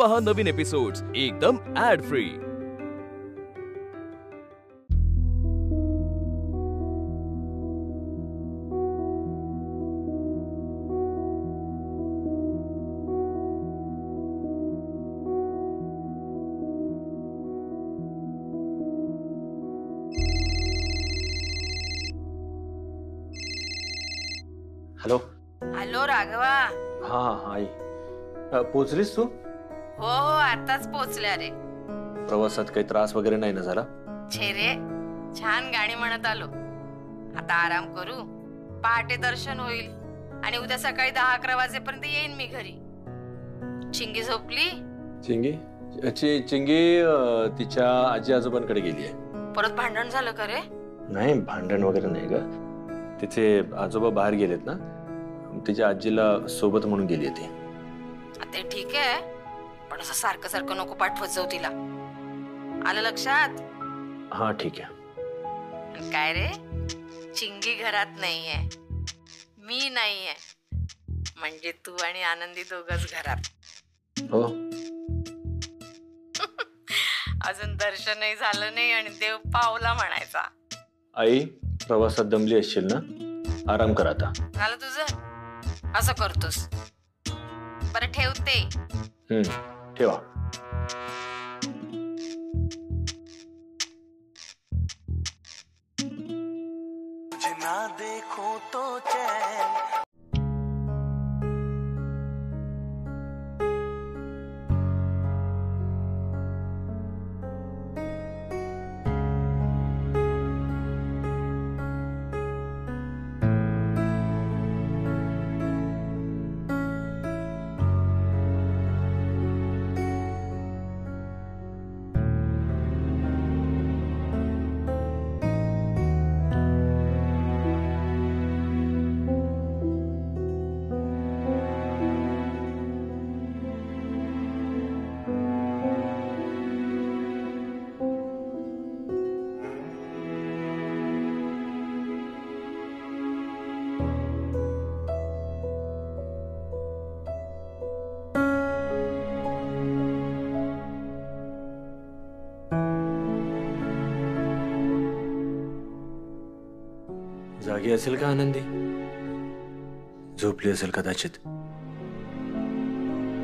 पहा नवीन एपिसोड्स एकदम ad free. Hello hello Raghava. हा आई पोचलीस तू? हो आताच पोचल्या रे। प्रवासात काही त्रास वगैरे नाही ना झाला? छे रे, छान गाणी म्हणत आलो। आता आराम करू, पहाटे दर्शन होईल आणि उद्या सकाळी 10-11 वाजेपर्यंत येईन मी घरी। चिंगी झोपली? चिंगी तिच्या आजी आजोबांकडे गेली आहे। परत भांडण झालं का रे? नाही भांडण वगैरे नाही ग, तिचे आजोबा बाहेर गेलेत ना, तिच्या आजीला सोबत म्हणून गेली ती। ते ठीक आहे, पण असं सारखं सारखं नको पाठवत जाऊ तिला, आलं लक्षात? हा ठीक आहे। काय रे, चिंगी घरात नाहीये, मी नाहीये, म्हणजे तू आणि आनंदी दोघच घरात। हो अजून दर्शनही झालं नाही आणि देव पावला म्हणायचा। आई प्रवासात दमली असशील ना, आराम कर आता। झालं तुझं? असं करतोस? बरं ठेवते। ठेवा। ना देखो तो चैन। जागी असेल का आनंदी? झोपली असेल कदाचित।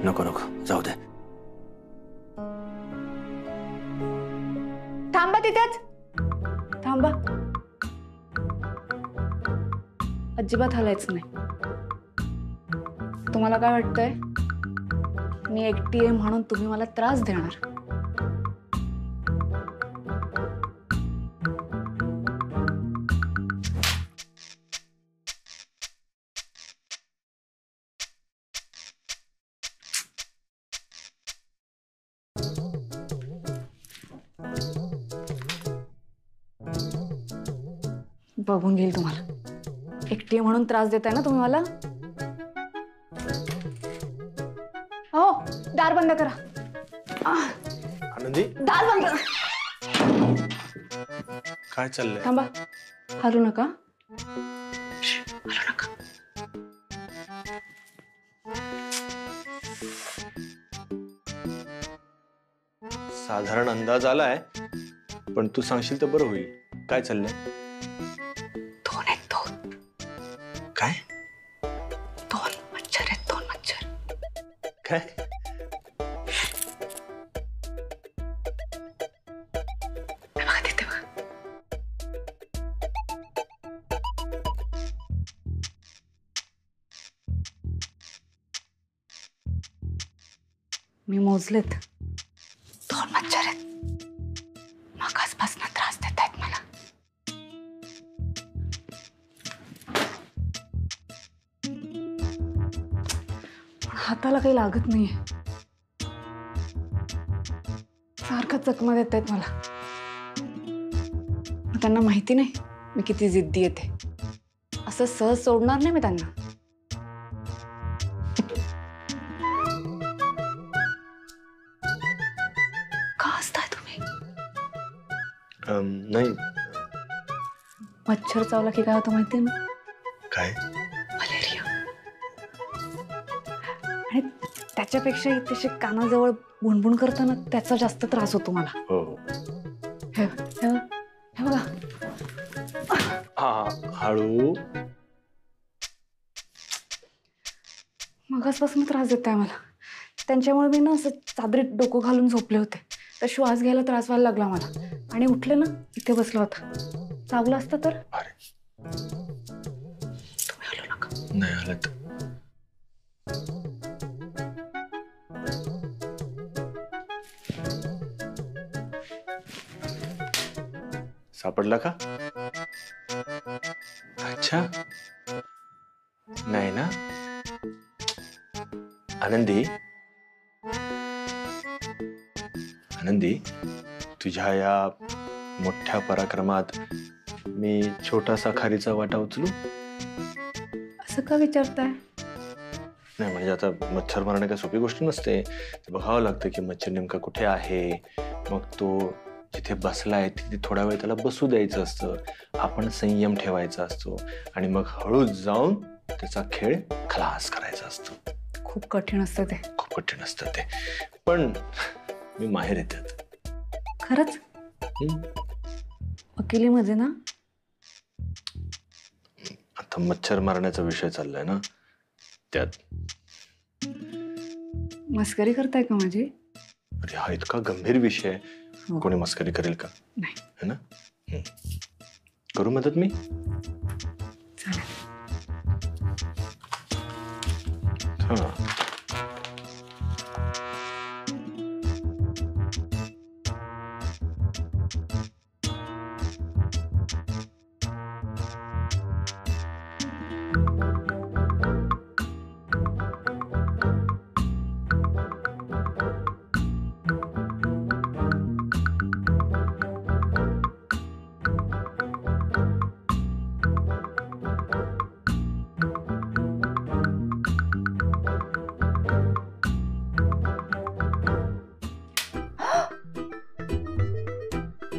नको नको जाऊ दे। थांबा तिथेच, थांबा, अजिबात हलायचं नाही। तुम्हाला काय वाटतंय, मी एकटी आहे म्हणून तुम्ही मला त्रास देणार? बघून घेईल तुम्हाला, एकटी म्हणून त्रास देताय ना तुम्ही मला। हो दार बंद करा। आनंदी दार बंद करा। काय चाललंय? थांबा, हलू नका, हलू नका। साधारण अंदाज आलाय, पण तू सांगशील तर बरं होईल। काय चाललंय? दोन आहेत, दोन। काय? दोन मच्छर आहेत, दोन मच्छर। काय? बघा तिथे बघा। मी मोजलेत, दोन मच्छर आहेत। मगाचपासून त्रास देत आहेत मला। हाताला काही लागत नाहीये, सारखं चकमा देत आहेत मला। त्यांना माहिती नाही मी किती जिद्दी येते, असं सहज सोडणार नाही मी त्यांना। का हसताय तुम्ही? नाही, मच्छर चावला की काय होतं माहितीये ना? काय? मलेरिया। आणि त्याच्यापेक्षा तसे कानाजवळ बुणबुण करताना त्याचा जास्त त्रास होतो मला. हो हे हे हे बघा. हा हळू. मगासपासून त्रास देत आहे मला. त्यांच्यामुळे मी ना असं चादरीत डोकं घालून झोपले होते, तर श्वास घ्यायला त्रास व्हायला लागला मला. आणि उठले ना, इथे बसला होता. चावलं असतं तर. अरे तुम्ही हलू नका. नाही हलत. सापडला का? अच्छा नाही ना. आनंदी, आनंदी, तुझ्या या मोठ्या पराक्रमात मी छोटासा खारीचा वाटा उचलू? असं का विचारताय? नाही म्हणजे आता मच्छर मारणे काही सोपी गोष्ट नसते. ते बघावं लागतं की मच्छर नेमका कुठे आहे. मग तो जिथे बसलाय तिथे थोडा वेळ त्याला बसू द्यायचं असतं. आपण संयम ठेवायचा असतो आणि मग हळूच जाऊन त्याचा खेळ खलास करायचा असतो. खूप कठीण असतं ते. खूप कठीण असतं ते, पण मी माहेर येतात. खरंच वकिलीमध्ये ना. आता मच्छर मारण्याचा विषय चाललाय ना, त्यात मस्करी करताय का माझी? अरे हा इतका गंभीर विषय आहे, कोणी मस्करी करेल का? नाही. है ना. करू मदत मी? चालेल. हा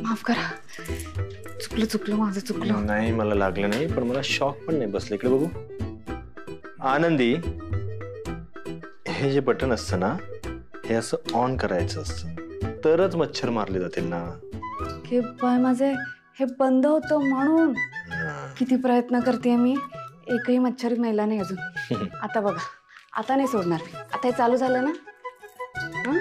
माफ करा. चुकलं माझं चुकलं. नाही मला लागलं नाही, पण मला शॉक पण नाही बसलं. इकडे बघू. आनंदी, हे जे बटन असतं ना, हे असं ऑन करायचं असतं, तरच मच्छर मारले जातील ना. हे पाय माझे हे बंद होतं म्हणून. किती प्रयत्न करते मी, एकही मच्छर मेला नाही अजून. आता बघा, आता नाही सोडणार मी. आता हे चालू झालं ना. हं?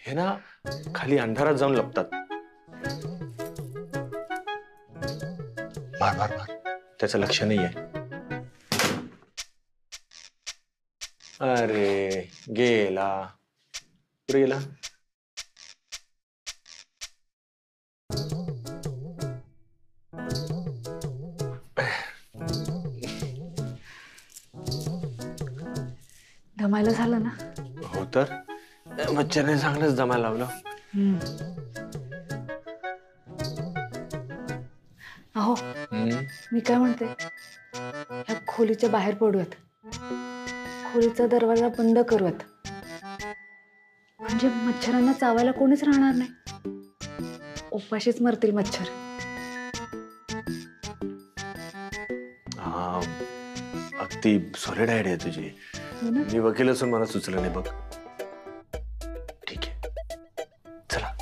हे ना खाली अंधारात जाऊन लपतात. मार मार मार, त्याचं लक्ष नाहीये. अरे गेला. कुठे गेला? दमायला झालं ना. हो तर मच्छरने चांगलंच जमायला लावलं. अहो मी काय म्हणते, ह्या खोलीच्या बाहेर पडूयात. खोलीचा दरवाजा बंद करूयात, म्हणजे मच्छरांना चावायला कोणीच राहणार नाही. उपाशीच मरतील मच्छर. हा अगदी सॉलिड आयडिया आहे तुझी. हो ना? मी वकील असून मला सुचलं नाही बघ. ठीक आहे, चला.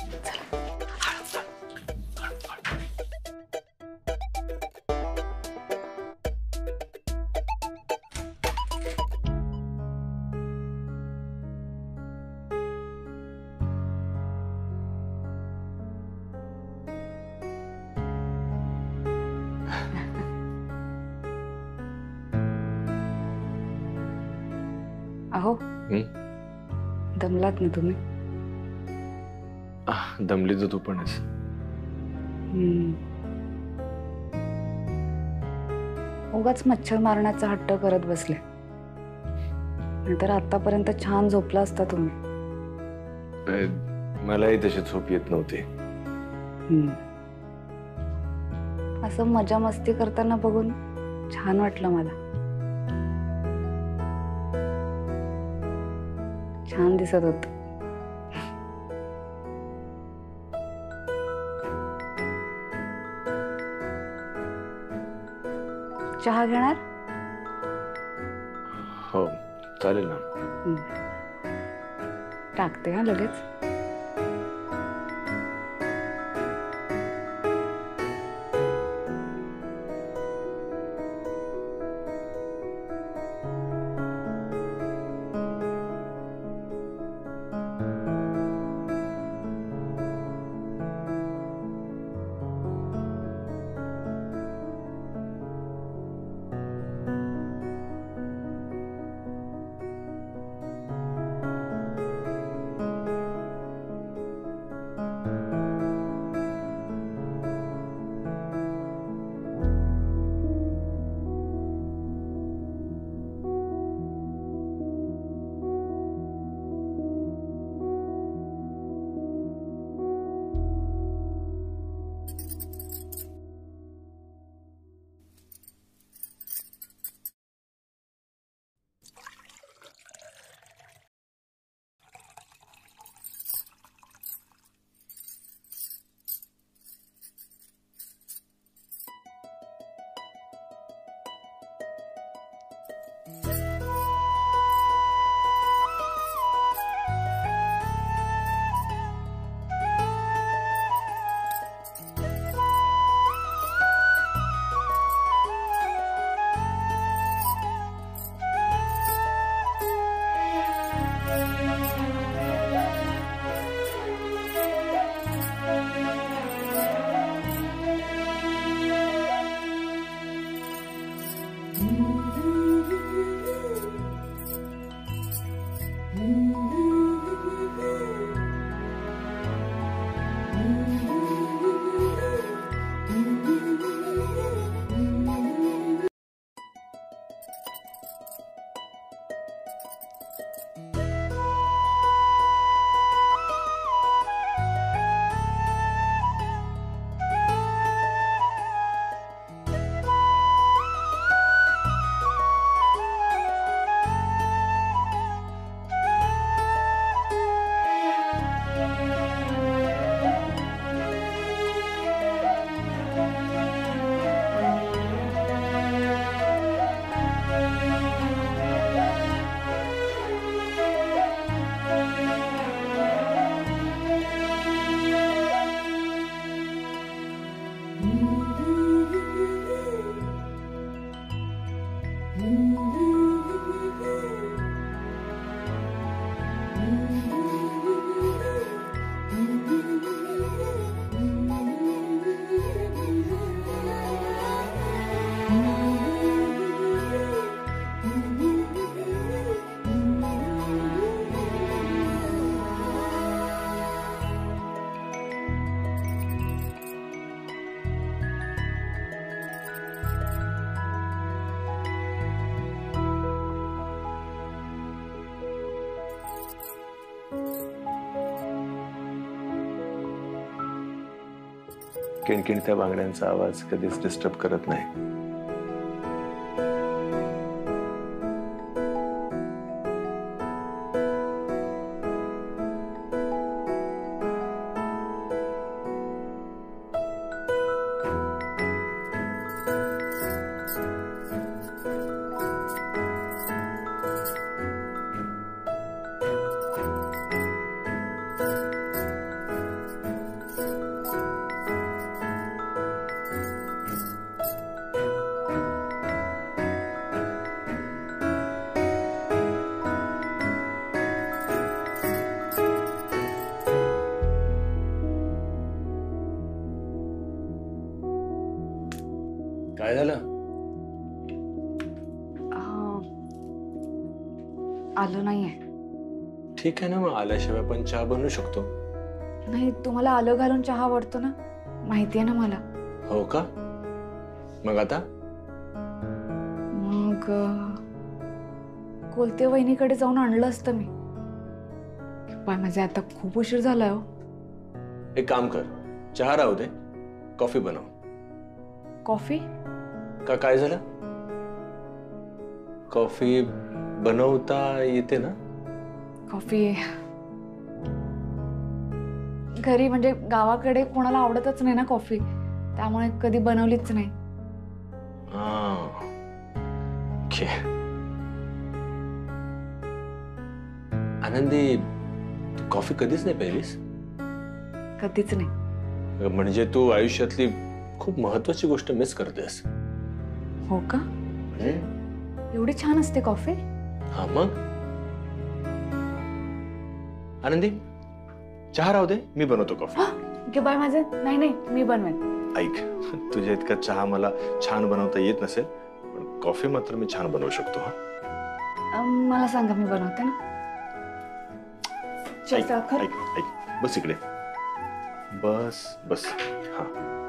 अहो दमलात ना तुम्ही. दमली तर तू पण आहेस. उगाच मच्छर मारण्याचा हट्ट करत बसले, नाहीतर आतापर्यंत छान झोपला असता तुम्ही. मलाही तशी झोप येत नव्हती. असं मजा मस्ती करताना बघून छान वाटलं मला. छान दिसत होत. चहा घेणार? हो चालेल ना. टाकते हा लगेच. किणकिणत्या बांगड्यांचा आवाज कधीच डिस्टर्ब करत नाही. काय झालं? आलो नाहीये. ठीक आहे ना, मग आल्याशिवाय पण चहा बनवू शकतो. नाही, तुम्हाला आलं घालून चहा आवडतो ना, माहितीये ना मला. हो का? मग आता मग कोलते वहिनीकडे जाऊन आणलं असतं मी. पण माझे आता खूप उशीर झालाय हो. एक काम कर, चहा राहू दे, कॉफी बनव. कॉफी? का काय झालं? कॉफी बनवता येते ना? कॉफी घरी म्हणजे गावाकडे कोणाला आवडतच नाही ना कॉफी, त्यामुळे कधी बनवलीच नाही. ओके. आनंदी, तू कॉफी कधीच नाही प्यायलीस? कधीच नाही. म्हणजे तू आयुष्यातली खूप महत्वाची गोष्ट मिस करतेस. हो का? एवढी छान असते कॉफी? हा मग. आनंदी, चहा राहू दे, मी बनवतो कॉफी. घे बाय माझे. नाही नाही, मी बनवेन. ऐक, तुझ्या इतका चहा मला छान बनवता येत नसेल, पण कॉफी मात्र मी छान बनवू शकतो. हा, मला सांगा, मी बनवते ना. ऐक साखर. ऐक ऐक, बस इकडे. बस बस. हा,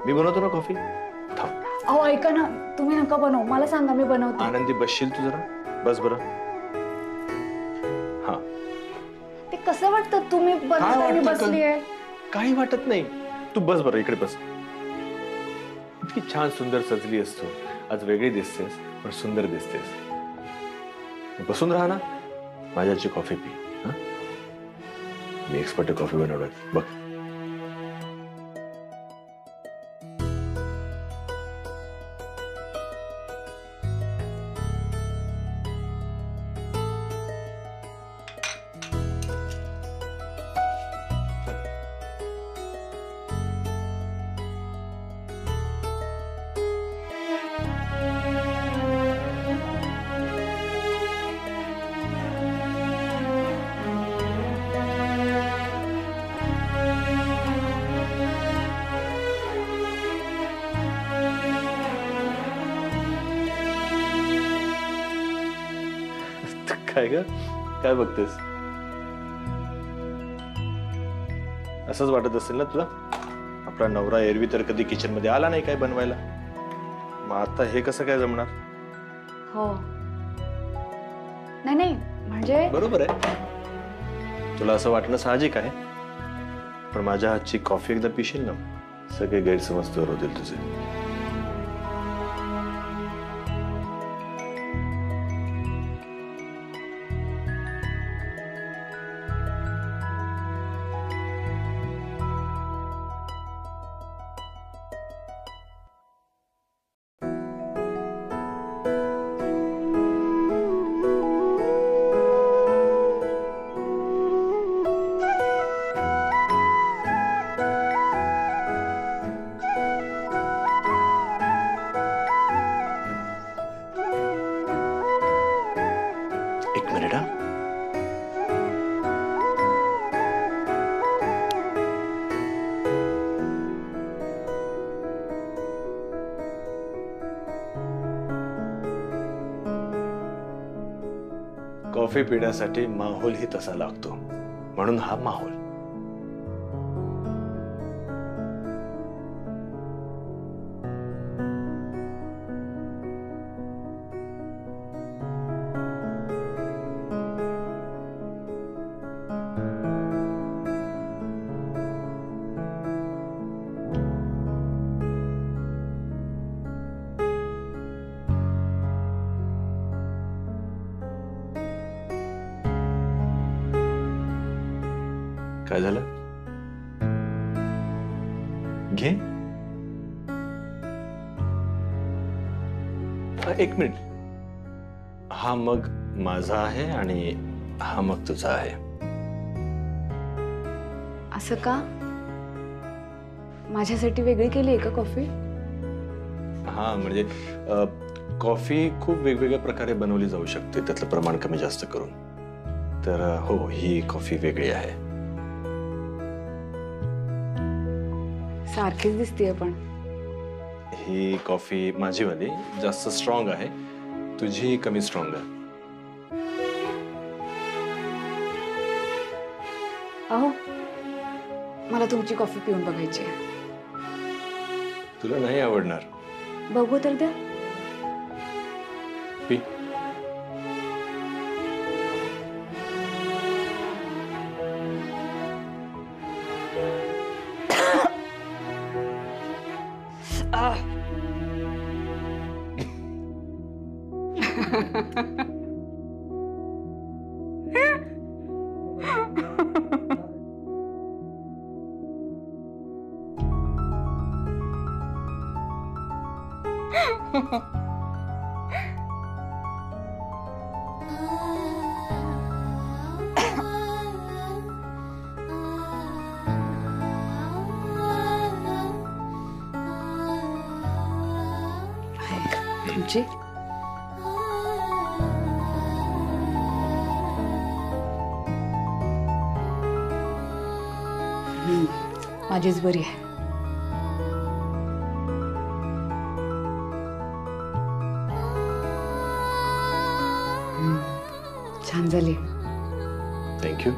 मी बनवतो ना कॉफी. थांब. अहो ऐका ना, तुम्ही नका बनवू, मला सांगा, मी बनवते. आनंदी, बसशील तू जरा? बस बरं. हा. ते कसं वाटतं तुम्ही बनवता मी बसलीये? काही वाटत नाही. तू बस बरं, इकडे बस. इतकी छान सुंदर सजली असतो. आज वेगळी दिसतेस, पण सुंदर दिसतेस. बसून राहा ना. माझ्याची कॉफी पी. हा, मी एक्सपर्ट कॉफी बनवणार बघ. काय ग, काय बघतेस? असंच वाटत असेल ना तुला? आपला नवरा एरवी तर कधी किचन मध्ये आला नाही काय बनवायला, मग आता हे कसं काय जमणार? हो. नाही नाही, म्हणजे बरोबर आहे. तुला असं वाटणं साहजिक आहे, पण माझ्या हातची कॉफी एकदा पिशील ना, सगळे गैरसमज दूर होतील तुझे. एक मिनिट. हा, कॉफी पिण्यासाठी माहोलही तसा लागतो, म्हणून हा माहोल. काय झालं? घे. एक मिनिट. हा मग माझा आहे आणि हा मग तुझा आहे. असं का? माझ्यासाठी वेगळी केली आहे का कॉफी? हा, म्हणजे कॉफी खूप वेगवेगळ्या प्रकारे बनवली जाऊ शकते, त्यातलं प्रमाण कमी जास्त करून. तर हो, ही कॉफी वेगळी आहे. सारखीच दिसतीये, पण ही कॉफी माझीवाली जास्त स्ट्रॉंग आहे, तुझी कमी स्ट्रॉंग आहे. अहो, मला तुमची कॉफी पिऊन बघायची आहे. तुला नाही आवडणार. बघू तर द्या. पी. तुमची? माझीच बरी आहे. छान झाली. थँक्यू.